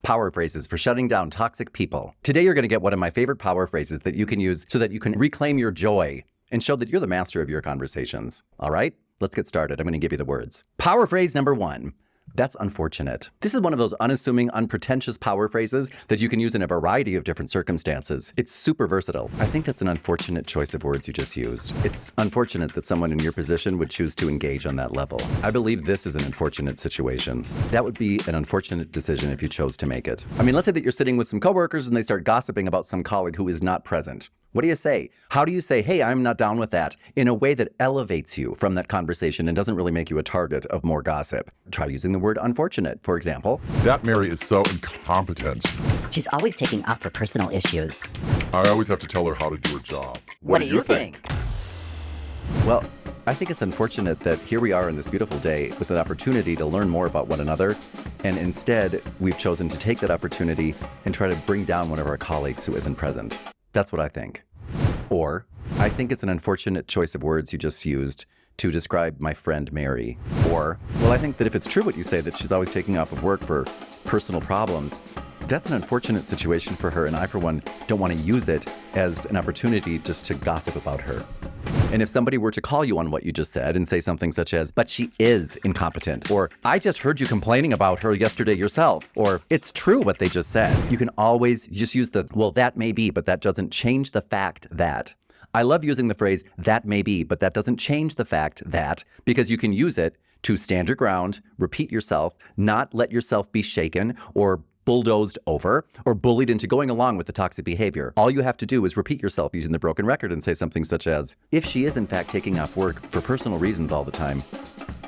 Power phrases for shutting down toxic people. Today you're going to get one of my favorite power phrases that you can use so that you can reclaim your joy and show that you're the master of your conversations. All right, let's get started. I'm going to give you the words. Power phrase number 1. That's unfortunate. This is one of those unassuming, unpretentious power phrases that you can use in a variety of different circumstances. It's super versatile. I think that's an unfortunate choice of words you just used. It's unfortunate that someone in your position would choose to engage on that level. I believe this is an unfortunate situation. That would be an unfortunate decision if you chose to make it. I mean, let's say that you're sitting with some coworkers and they start gossiping about some colleague who is not present. What do you say? How do you say, hey, I'm not down with that, in a way that elevates you from that conversation and doesn't really make you a target of more gossip? Try using the word unfortunate, for example. That Mary is so incompetent. She's always taking off for personal issues. I always have to tell her how to do her job. What do you think? Well, I think it's unfortunate that here we are on this beautiful day with an opportunity to learn more about one another, and instead we've chosen to take that opportunity and try to bring down one of our colleagues who isn't present. That's what I think. Or, I think it's an unfortunate choice of words you just used to describe my friend Mary. Or, well, I think that if it's true what you say, that she's always taking off of work for personal problems, that's an unfortunate situation for her, and I, for one, don't want to use it as an opportunity just to gossip about her. And if somebody were to call you on what you just said and say something such as, but she is incompetent, or I just heard you complaining about her yesterday yourself, or it's true what they just said, you can always just use the, well, that may be, but that doesn't change the fact that. I love using the phrase, that may be, but that doesn't change the fact that, because you can use it to stand your ground, repeat yourself, not let yourself be shaken or bulldozed over or bullied into going along with the toxic behavior. All you have to do is repeat yourself using the broken record and say something such as, if she is in fact taking off work for personal reasons all the time,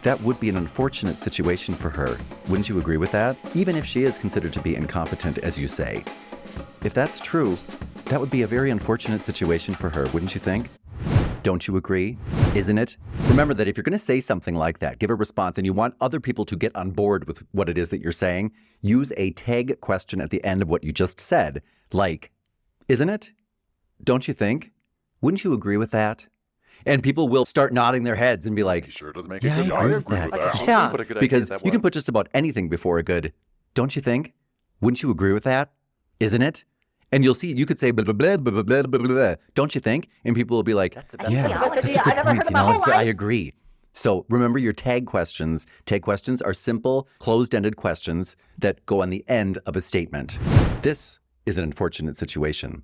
that would be an unfortunate situation for her. Wouldn't you agree with that? Even if she is considered to be incompetent, as you say. If that's true, that would be a very unfortunate situation for her, wouldn't you think? Don't you agree? Isn't it? Remember that if you're going to say something like that, give a response, and you want other people to get on board with what it is that you're saying, use a tag question at the end of what you just said, like, isn't it? Don't you think? Wouldn't you agree with that? And people will start nodding their heads and be like, You sure does make yeah, a good I agree with argument that. with that. Yeah, What a good because idea that you can was. put just about anything before a good, don't you think? Wouldn't you agree with that? Isn't it? And you'll see, you could say, blah, blah, blah, blah, blah, blah, blah, blah. Don't you think? And people will be like, yeah, That's the best that's idea a good I've ever point. heard in You my know, whole I life. agree. So remember your tag questions. Tag questions are simple, closed-ended questions that go on the end of a statement. This is an unfortunate situation.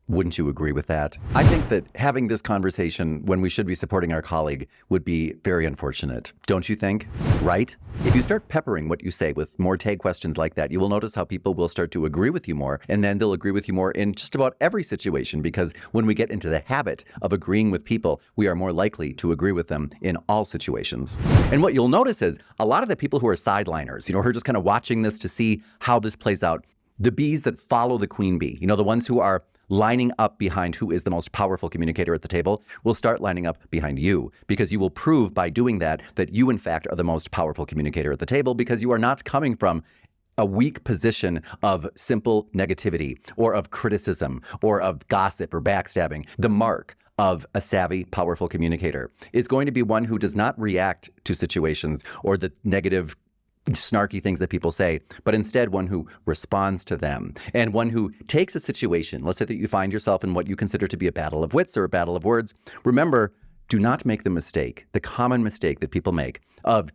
Wouldn't you agree with that? I think that having this conversation when we should be supporting our colleague would be very unfortunate. Don't you think? Right? If you start peppering what you say with more tag questions like that, you will notice how people will start to agree with you more, and then they'll agree with you more in just about every situation, because when we get into the habit of agreeing with people, we are more likely to agree with them in all situations. And what you'll notice is a lot of the people who are sideliners, who are just kind of watching this to see how this plays out, the bees that follow the queen bee, the ones who are lining up behind who is the most powerful communicator at the table, will start lining up behind you, because you will prove by doing that you in fact are the most powerful communicator at the table, because you are not coming from a weak position of simple negativity or of criticism or of gossip or backstabbing. The mark of a savvy, powerful communicator is going to be one who does not react to situations or the negative snarky things that people say, but instead one who responds to them, and one who takes a situation. Let's say that you find yourself in what you consider to be a battle of wits or a battle of words. Remember, do not make the common mistake that people make of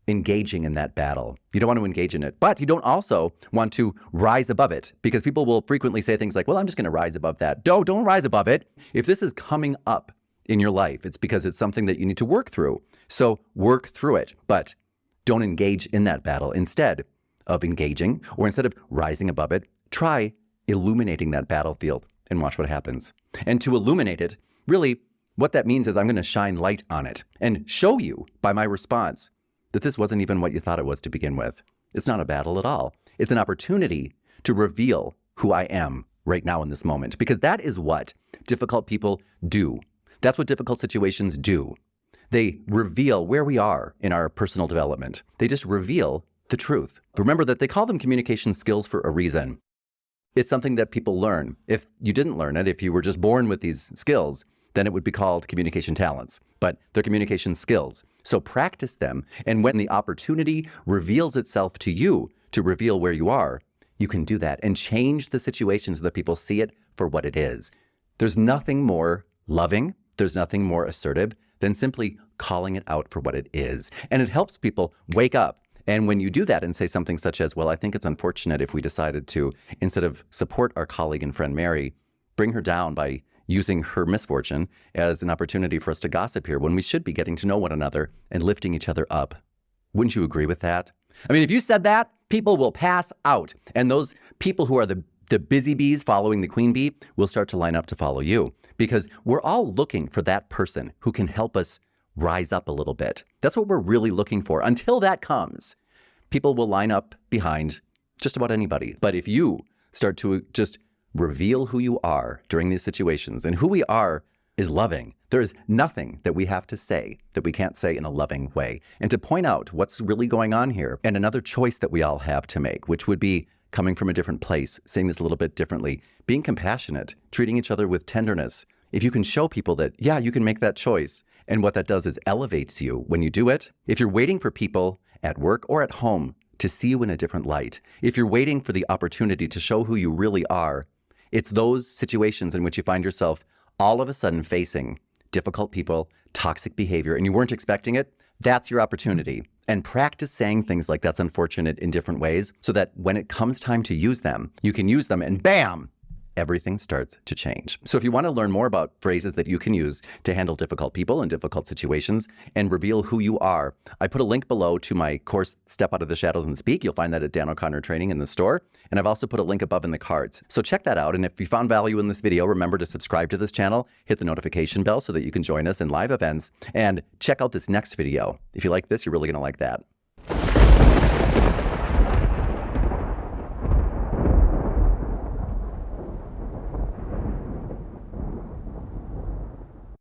engaging in that battle. You don't want to engage in it, but you don't also want to rise above it, because people will frequently say things like, well, I'm just going to rise above that. Don't rise above it. If this is coming up in your life, it's because it's something that you need to work through. So work through it, but don't engage in that battle. Instead of engaging, or instead of rising above it, try illuminating that battlefield and watch what happens. And to illuminate it, really, what that means is I'm going to shine light on it and show you by my response that this wasn't even what you thought it was to begin with. It's not a battle at all. It's an opportunity to reveal who I am right now in this moment, because that is what difficult people do. That's what difficult situations do. They reveal where we are in our personal development. They just reveal the truth. Remember that they call them communication skills for a reason. It's something that people learn. If you didn't learn it, if you were just born with these skills, then it would be called communication talents. But they're communication skills. So practice them. And when the opportunity reveals itself to you to reveal where you are, you can do that and change the situation so that people see it for what it is. There's nothing more loving, there's nothing more assertive than simply calling it out for what it is. And it helps people wake up. And when you do that and say something such as, well, I think it's unfortunate if we decided to, instead of support our colleague and friend Mary, bring her down by using her misfortune as an opportunity for us to gossip here when we should be getting to know one another and lifting each other up. Wouldn't you agree with that? I mean, if you said that, people will pass out. And those people who are the busy bees following the queen bee will start to line up to follow you, because we're all looking for that person who can help us rise up a little bit. That's what we're really looking for. Until that comes, people will line up behind just about anybody. But if you start to just reveal who you are during these situations, and who we are is loving, there is nothing that we have to say that we can't say in a loving way. And to point out what's really going on here, and another choice that we all have to make, which would be coming from a different place, saying this a little bit differently, being compassionate, treating each other with tenderness. If you can show people that, yeah, you can make that choice, and what that does is elevates you when you do it. If you're waiting for people at work or at home to see you in a different light, if you're waiting for the opportunity to show who you really are, it's those situations in which you find yourself all of a sudden facing difficult people, toxic behavior, and you weren't expecting it. That's your opportunity. And practice saying things like that's unfortunate in different ways so that when it comes time to use them, you can use them and bam, everything starts to change. So if you want to learn more about phrases that you can use to handle difficult people and difficult situations and reveal who you are, I put a link below to my course, Step Out of the Shadows and Speak. You'll find that at Dan O'Connor Training in the store. And I've also put a link above in the cards. So check that out. And if you found value in this video, remember to subscribe to this channel, hit the notification bell so that you can join us in live events, and check out this next video. If you like this, you're really going to like that.